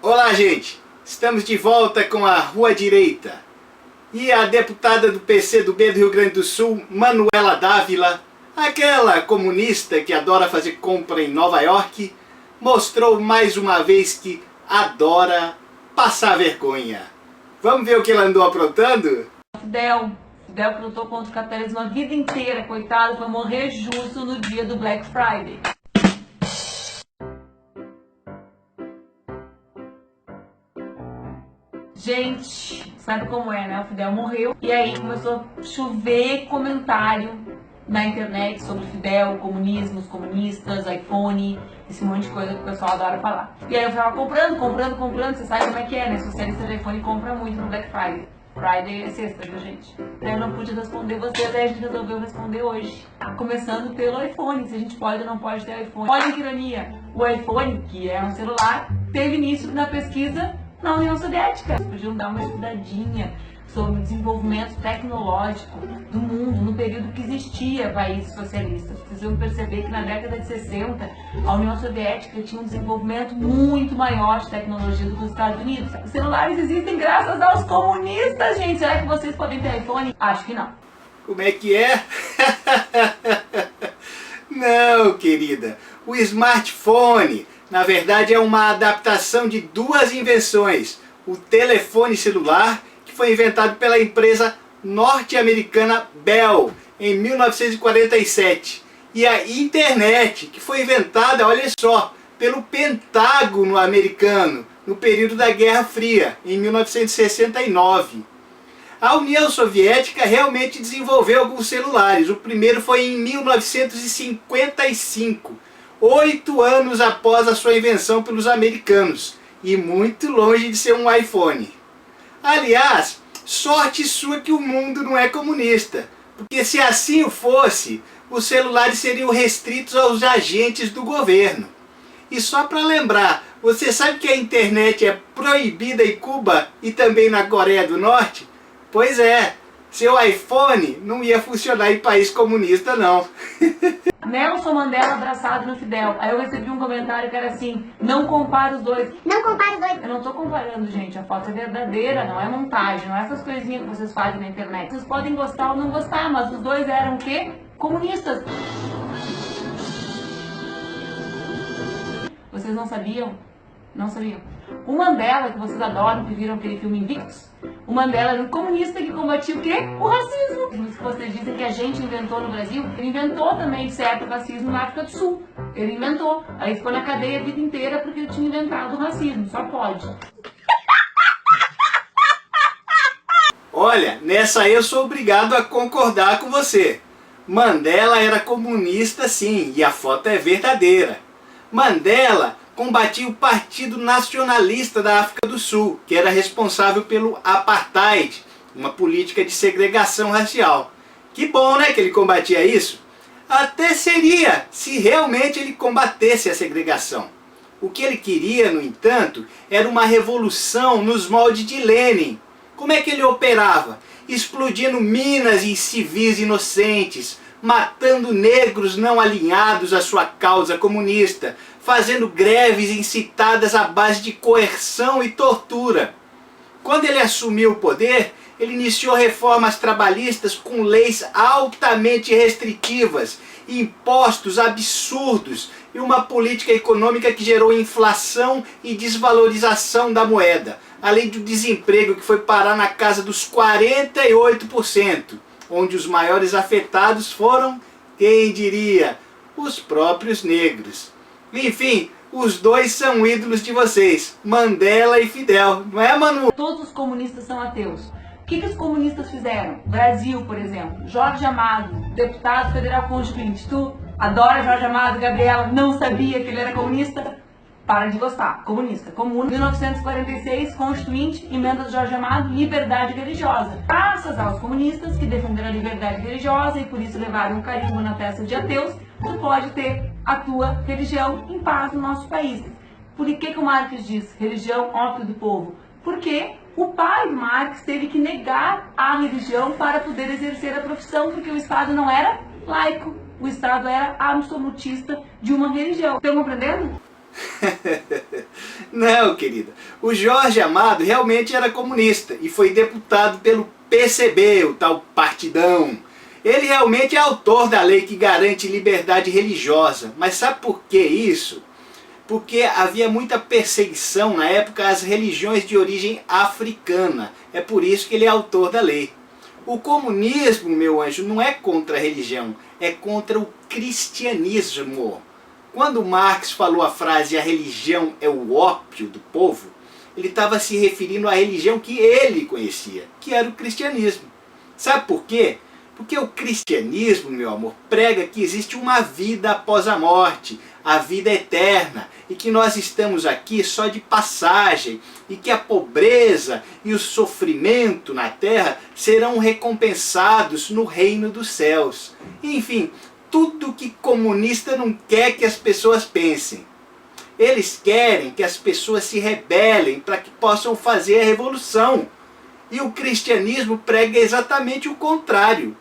Olá, gente! Estamos de volta com a Rua Direita. E a deputada do PCdoB do Rio Grande do Sul, Manuela Dávila, aquela comunista que adora fazer compra em Nova York, mostrou mais uma vez que adora passar vergonha. Vamos ver o que ela andou aprontando? Fidel que lutou contra o capitalismo a vida inteira, coitado, foi morrer justo no dia do Black Friday. Gente, sabe como é, né? O Fidel morreu e aí começou a chover comentário na internet sobre Fidel, comunismo, os comunistas, iPhone, esse monte de coisa que o pessoal adora falar. E aí eu tava comprando, você sabe como é que é, né? Socialista de iPhone compra muito no Black Friday. Friday é sexta, viu, gente? Eu não pude responder vocês, aí a gente resolveu responder hoje. Começando pelo iPhone, se a gente pode ou não pode ter iPhone. Olha que ironia, o iPhone, que é um celular, teve início na pesquisa na União Soviética. Podiam dar uma estudadinha sobre o desenvolvimento tecnológico do mundo no período que existia países socialistas. Vocês vão perceber que na década de 60 a União Soviética tinha um desenvolvimento muito maior de tecnologia do que os Estados Unidos. Os celulares existem graças aos comunistas, gente. Será que vocês podem ter iPhone? Acho que não. Como é que é? Não, querida. O smartphone, na verdade, é uma adaptação de duas invenções. O telefone celular, que foi inventado pela empresa norte-americana Bell em 1947. E a internet, que foi inventada, olha só, pelo Pentágono americano no período da Guerra Fria, em 1969. A União Soviética realmente desenvolveu alguns celulares. O primeiro foi em 1955, 8 anos após a sua invenção pelos americanos, e muito longe de ser um iPhone. Aliás, sorte sua que o mundo não é comunista, porque se assim o fosse, os celulares seriam restritos aos agentes do governo. E só para lembrar, você sabe que a internet é proibida em Cuba e também na Coreia do Norte? Pois é, seu iPhone não ia funcionar em país comunista não. Nelson Mandela abraçado no Fidel. Aí eu recebi um comentário que era assim: não compara os dois. Não compara os dois. Eu não tô comparando, gente. A foto é verdadeira, não é montagem, não é essas coisinhas que vocês fazem na internet. Vocês podem gostar ou não gostar, mas os dois eram o quê? Comunistas. Vocês não sabiam? Não sabiam. O Mandela, que vocês adoram, que viram aquele filme Invictus, o Mandela era um comunista que combatia o quê? O racismo. Isso que vocês dizem que a gente inventou no Brasil, ele inventou também, de certo, o racismo na África do Sul. Ele inventou. Aí ficou na cadeia a vida inteira porque ele tinha inventado o racismo. Só pode. Olha, nessa eu sou obrigado a concordar com você. Mandela era comunista sim, e a foto é verdadeira. Mandela combatia o Partido Nacionalista da África do Sul, que era responsável pelo Apartheid, uma política de segregação racial. Que bom, né, que ele combatia isso? Até seria, se realmente ele combatesse a segregação. O que ele queria, no entanto, era uma revolução nos moldes de Lenin. Como é que ele operava? Explodindo minas em civis inocentes, matando negros não alinhados à sua causa comunista, fazendo greves incitadas à base de coerção e tortura. Quando ele assumiu o poder, ele iniciou reformas trabalhistas com leis altamente restritivas, impostos absurdos e uma política econômica que gerou inflação e desvalorização da moeda, além do desemprego que foi parar na casa dos 48%, onde os maiores afetados foram, quem diria, os próprios negros. Enfim, os dois são ídolos de vocês, Mandela e Fidel, não é, Manu? Todos os comunistas são ateus. O que os comunistas fizeram? Brasil, por exemplo. Jorge Amado, deputado federal constituinte. Tu adora Jorge Amado, Gabriela, não sabia que ele era comunista? Para de gostar. Comunista. Comuna. 1946, Constituinte, emenda do Jorge Amado, liberdade religiosa. Graças aos comunistas que defenderam a liberdade religiosa e por isso levaram um carimbo na testa de ateus, tu pode ter a tua religião em paz no nosso país. Por que o Marx diz religião ópio do povo? Porque o pai do Marx teve que negar a religião para poder exercer a profissão, porque o Estado não era laico, o Estado era absolutista de uma religião. Estão compreendendo? Não, querida. O Jorge Amado realmente era comunista e foi deputado pelo PCB, o tal partidão. Ele realmente é autor da lei que garante liberdade religiosa. Mas sabe por que isso? Porque havia muita perseguição na época às religiões de origem africana. É por isso que ele é autor da lei. O comunismo, meu anjo, não é contra a religião, é contra o cristianismo. Quando Marx falou a frase "a religião é o ópio do povo", ele estava se referindo à religião que ele conhecia, que era o cristianismo. Sabe por quê? Porque o cristianismo, meu amor, prega que existe uma vida após a morte, a vida eterna, e que nós estamos aqui só de passagem, e que a pobreza e o sofrimento na terra serão recompensados no reino dos céus. Enfim, tudo que comunista não quer que as pessoas pensem. Eles querem que as pessoas se rebelem para que possam fazer a revolução. E o cristianismo prega exatamente o contrário.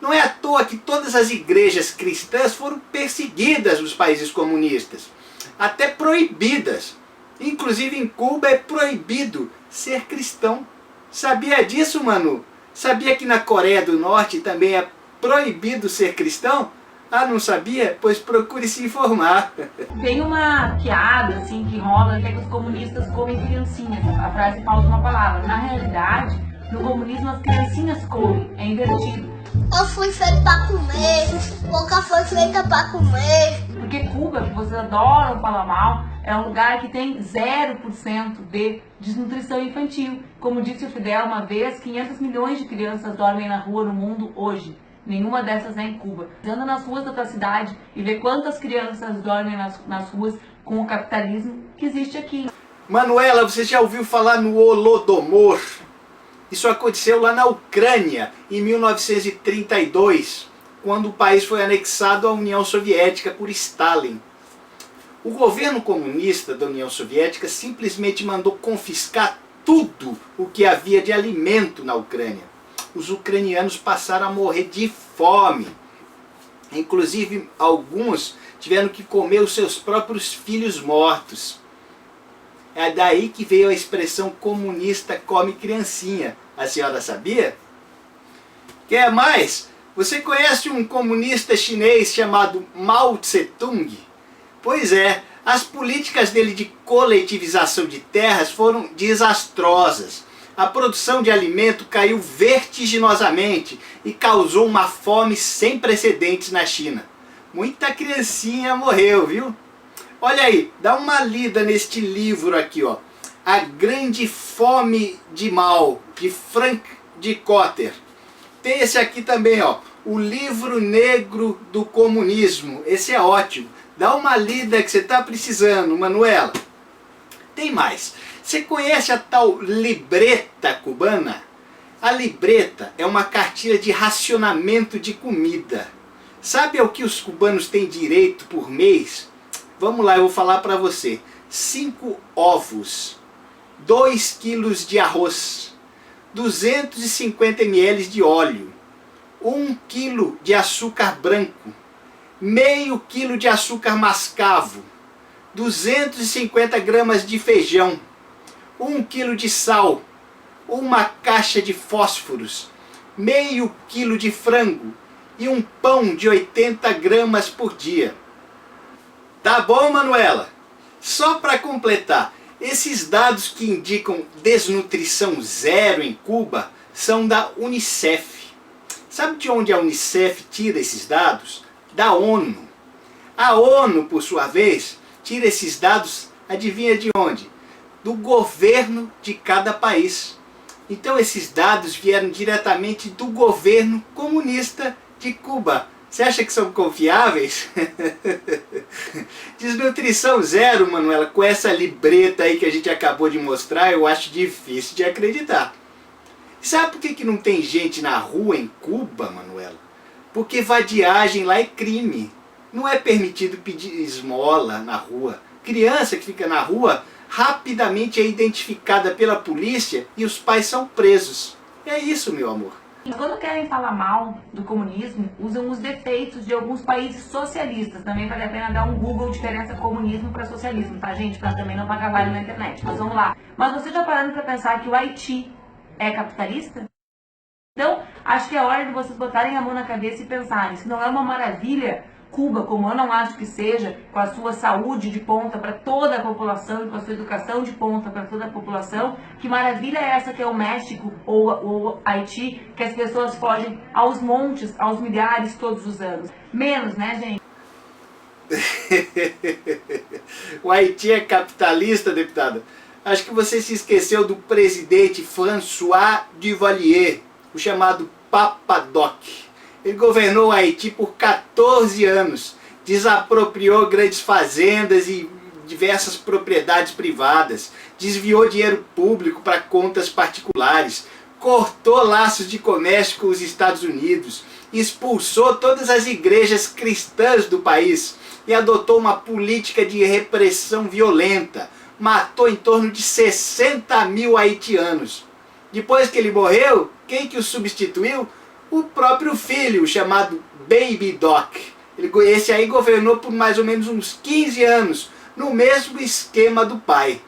Não é à toa que todas as igrejas cristãs foram perseguidas nos países comunistas, até proibidas. Inclusive em Cuba é proibido ser cristão. Sabia disso, Manu? Sabia que na Coreia do Norte também é proibido ser cristão? Ah, não sabia? Pois procure se informar. Tem uma piada assim que rola que é que os comunistas comem criancinhas. A frase falta uma palavra. Na realidade, no comunismo as criancinhas comem. É invertido. Eu fui feito pra comer, boca foi feita pra comer. Porque Cuba, que vocês adoram falar mal, é um lugar que tem 0% de desnutrição infantil. Como disse o Fidel uma vez, 500 milhões de crianças dormem na rua no mundo hoje. Nenhuma dessas é em Cuba. Você anda nas ruas da tua cidade e vê quantas crianças dormem nas ruas com o capitalismo que existe aqui. Manuela, você já ouviu falar no Holodomor? Isso aconteceu lá na Ucrânia, em 1932, quando o país foi anexado à União Soviética por Stalin. O governo comunista da União Soviética simplesmente mandou confiscar tudo o que havia de alimento na Ucrânia. Os ucranianos passaram a morrer de fome. Inclusive, alguns tiveram que comer os seus próprios filhos mortos. É daí que veio a expressão comunista come criancinha. A senhora sabia? Quer mais? Você conhece um comunista chinês chamado Mao Tse-tung? Pois é, as políticas dele de coletivização de terras foram desastrosas. A produção de alimento caiu vertiginosamente e causou uma fome sem precedentes na China. Muita criancinha morreu, viu? Olha aí, dá uma lida neste livro aqui, ó. A Grande Fome de Mao, de Frank de Cotter. Tem esse aqui também, ó. O Livro Negro do Comunismo. Esse é ótimo. Dá uma lida que você está precisando, Manuela. Tem mais. Você conhece a tal libreta cubana? A libreta é uma cartilha de racionamento de comida. Sabe ao que os cubanos têm direito por mês? Vamos lá, eu vou falar para você. 5 ovos, 2 quilos de arroz, 250 ml de óleo, 1 quilo de açúcar branco, meio quilo de açúcar mascavo, 250 gramas de feijão, 1 quilo de sal, uma caixa de fósforos, meio quilo de frango e um pão de 80 gramas por dia. Tá bom, Manuela? Só para completar, esses dados que indicam desnutrição zero em Cuba são da Unicef. Sabe de onde a Unicef tira esses dados? Da ONU. A ONU, por sua vez, tira esses dados, adivinha de onde? Do governo de cada país. Então esses dados vieram diretamente do governo comunista de Cuba. Você acha que são confiáveis? Desnutrição zero, Manuela, com essa libreta aí que a gente acabou de mostrar, eu acho difícil de acreditar. Sabe por que não tem gente na rua em Cuba, Manuela? Porque vadiagem lá é crime. Não é permitido pedir esmola na rua. Criança que fica na rua rapidamente é identificada pela polícia e os pais são presos. É isso, meu amor. E quando querem falar mal do comunismo, usam os defeitos de alguns países socialistas. Também vale a pena dar um Google diferença comunismo para socialismo, tá, gente? Para também não pagar vale na internet. Mas vamos lá. Mas você já parando para pensar que o Haiti é capitalista? Então, acho que é hora de vocês botarem a mão na cabeça e pensarem, se não é uma maravilha Cuba, como eu não acho que seja, com a sua saúde de ponta para toda a população e com a sua educação de ponta para toda a população, que maravilha é essa que é o México ou Haiti, que as pessoas fogem aos montes, aos milhares todos os anos. Menos, né, gente? O Haiti é capitalista, deputada? Acho que você se esqueceu do presidente François Duvalier, o chamado Papa Doc. Ele governou o Haiti por 14 anos, desapropriou grandes fazendas e diversas propriedades privadas, desviou dinheiro público para contas particulares, cortou laços de comércio com os Estados Unidos, expulsou todas as igrejas cristãs do país e adotou uma política de repressão violenta, matou em torno de 60 mil haitianos. Depois que ele morreu, quem que o substituiu? O próprio filho, chamado Baby Doc. Esse aí governou por mais ou menos uns 15 anos, no mesmo esquema do pai.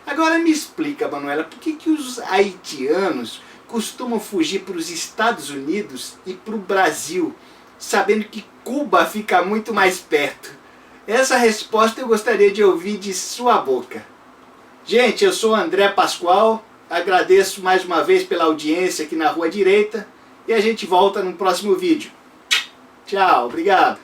Agora me explica, Manuela, por que os haitianos costumam fugir para os Estados Unidos e para o Brasil, sabendo que Cuba fica muito mais perto? Essa resposta eu gostaria de ouvir de sua boca. Gente, eu sou André Pascoal, agradeço mais uma vez pela audiência aqui na Rua Direita, e a gente volta no próximo vídeo. Tchau, obrigado.